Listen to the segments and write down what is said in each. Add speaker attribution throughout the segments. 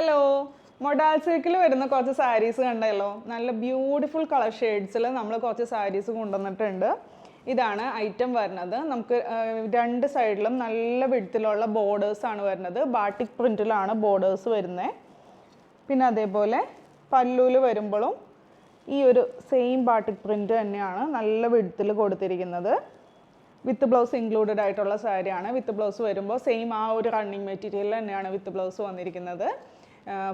Speaker 1: Hello, modal സിൽക്കിൽ വരുന്ന കുറച്ച് സാരീസ് കണ്ടല്ലോ. നല്ല ബ്യൂട്ടിഫുൾ കളർ ഷെയ്ഡ്സിൽ നമ്മൾ കുറച്ച് സാരീസ് കൊണ്ടുവന്നിട്ടുണ്ട്. ഇതാണ് ഐറ്റം വരുന്നത്. നമുക്ക് രണ്ട് സൈഡിലും നല്ല വിഡ്ത്തിലുള്ള ബോർഡേഴ്സാണ് വരുന്നത്. ബാട്ടിക് പ്രിൻറ്റിലാണ് ബോർഡേഴ്സ് വരുന്നത്. പിന്നെ അതേപോലെ പല്ലൂല് വരുമ്പോഴും ഈ ഒരു സെയിം ബാട്ടിക് പ്രിൻറ്റ് തന്നെയാണ് നല്ല വിഡ്ത്തിൽ കൊടുത്തിരിക്കുന്നത്. വിത്ത് ബ്ലൗസ് ഇൻക്ലൂഡഡ് ആയിട്ടുള്ള സാരിയാണ്. വിത്ത് ബ്ലൗസ് വരുമ്പോൾ സെയിം ആ ഒരു റണ്ണിങ് മെറ്റീരിയൽ തന്നെയാണ് വിത്ത് ബ്ലൗസ് വന്നിരിക്കുന്നത്.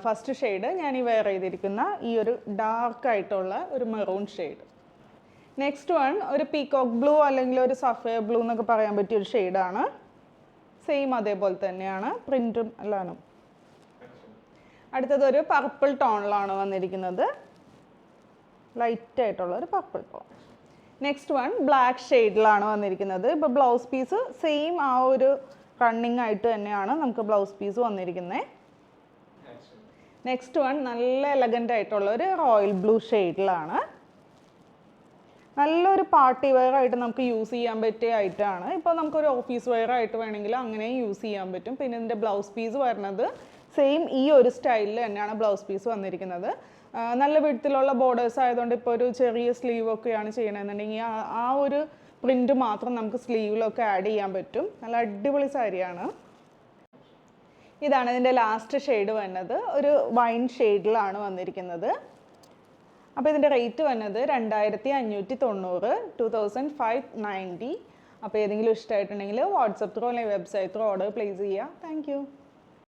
Speaker 1: ഫസ്റ്റ് ഷെയ്ഡ് ഞാൻ ഈ വെയർ ചെയ്തിരിക്കുന്ന ഈ ഒരു ഡാർക്ക് ആയിട്ടുള്ള ഒരു മെറൂൺ ഷെയ്ഡ്. നെക്സ്റ്റ് വൺ ഒരു പീകോക്ക് ബ്ലൂ അല്ലെങ്കിൽ ഒരു സഫയർ ബ്ലൂ എന്നൊക്കെ പറയാൻ പറ്റിയ ഒരു ഷെയ്ഡാണ്. സെയിം അതേപോലെ തന്നെയാണ് പ്രിൻറ്റും എല്ലാനും. അടുത്തതൊരു പർപ്പിൾ ടോണിലാണ് വന്നിരിക്കുന്നത്. ലൈറ്റ് ആയിട്ടുള്ള ഒരു purple tone. Next one black ഷെയ്ഡിലാണ് വന്നിരിക്കുന്നത്. ഇപ്പോൾ ബ്ലൗസ് പീസ് സെയിം ആ ഒരു റണ്ണിങ് ആയിട്ട് തന്നെയാണ് നമുക്ക് ബ്ലൗസ് പീസ് വന്നിരിക്കുന്നത്. നെക്സ്റ്റ് വൺ നല്ല എലഗൻ്റ് ആയിട്ടുള്ള ഒരു റോയൽ ബ്ലൂ ഷെയ്ഡിലാണ്. നല്ലൊരു പാർട്ടി വെയർ ആയിട്ട് നമുക്ക് യൂസ് ചെയ്യാൻ പറ്റിയ ഐറ്റമാണ്. ഇപ്പോൾ നമുക്കൊരു ഓഫീസ് വെയർ ആയിട്ട് വേണമെങ്കിൽ അങ്ങനെയും യൂസ് ചെയ്യാൻ പറ്റും. പിന്നെ ഇതിൻ്റെ ബ്ലൗസ് പീസ് വരുന്നത് സെയിം ഈ ഒരു സ്റ്റൈലിൽ തന്നെയാണ് ബ്ലൗസ് പീസ് വന്നിരിക്കുന്നത്. നല്ല വിഡ്ത്തിലുള്ള ബോർഡേഴ്സ് ആയതുകൊണ്ട് ഇപ്പോൾ ഒരു ചെറിയ സ്ലീവ് ഒക്കെയാണ് ചെയ്യണമെന്നുണ്ടെങ്കിൽ ആ ഒരു പ്രിൻറ്റ് മാത്രം നമുക്ക് സ്ലീവിലൊക്കെ ആഡ് ചെയ്യാൻ പറ്റും. നല്ല അടിപൊളി സാരിയാണ്. ഇതാണ് ഇതിൻ്റെ ലാസ്റ്റ് ഷെയ്ഡ് വന്നത്. ഒരു വൈൻ ഷെയ്ഡിലാണ് വന്നിരിക്കുന്നത്. അപ്പോൾ ഇതിൻ്റെ റേറ്റ് വന്നത് 2590, 2590. അപ്പോൾ ഏതെങ്കിലും ഇഷ്ടമായിട്ടുണ്ടെങ്കിൽ വാട്സപ്പ് ത്രൂ അല്ലെങ്കിൽ വെബ്സൈറ്റ് ത്രൂ ഓർഡർ പ്ലേസ് ചെയ്യുക. താങ്ക്